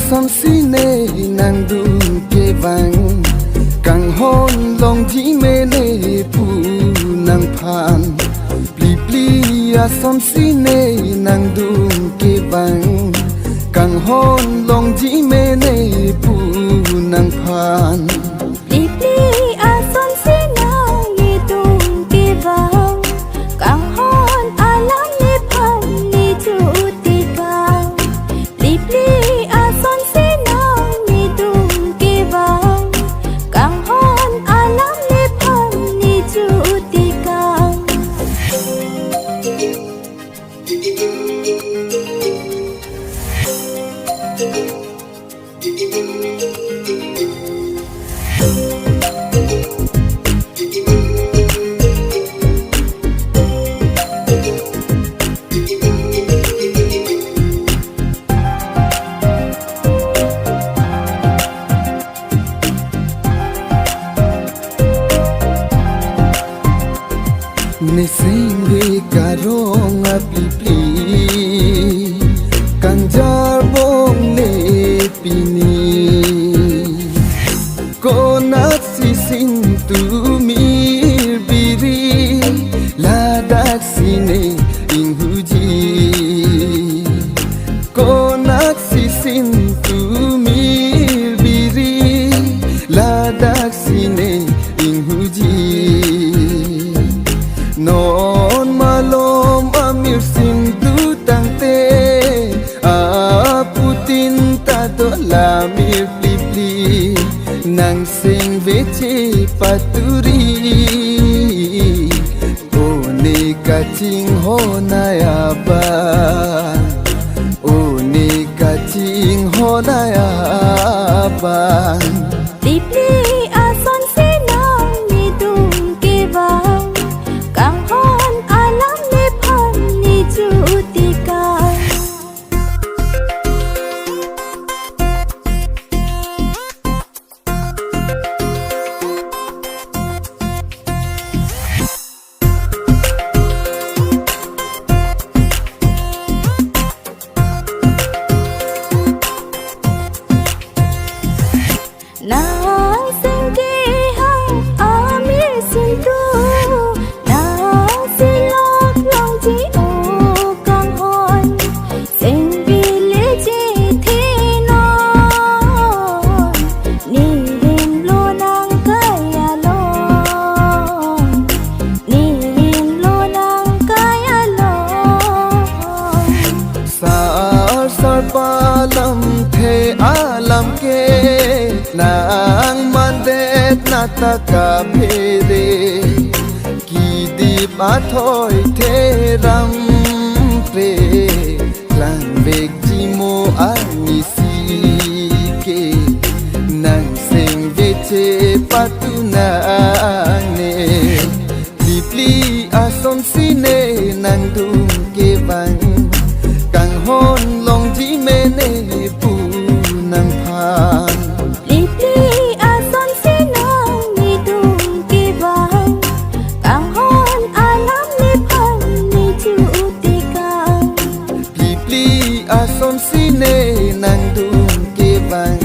Som si ne nang du ke vang kang hon long ji me ne pu nang phan pli pli som si ne nang du ke vang kang hon long ji me ne pu nang phan pli pli som si nang ni du ke vang kang hon alam ni phan ni chu ti kang pli pli ne singe karong pli pli kanjar bong ne pini kona si sin tu mir biri ladak sine inghuji kona si sin tu mir biri ladak sine inghuji non malom amir sin tu tangte putin ta do la mir pli pli nang sing veche paturi o ne ka ching ho na ya ba o ne ka ching ho na ya ba pli pli son si nang ni du ke vang kang hon alam ni phan ni chu ti kang nang sing ke hang amir sin tu nang si lok long ji o kang hon sing vi le ji thi no ni him lo nang kaya lo ni him lo nang kaya lo sar sar palam the alam ke nang mandet nataka phede ki di pathoi the ram pre lang bek ji mo ani si ke nang sing veche patuna ne pli pli asom si ne nang dum ke bang kang hon long ji me ne pu nang phan pli pli son si nang ni du ke vang kang hon alam ni phan ni chu ti kang pli pli som si ne nang dum ke bang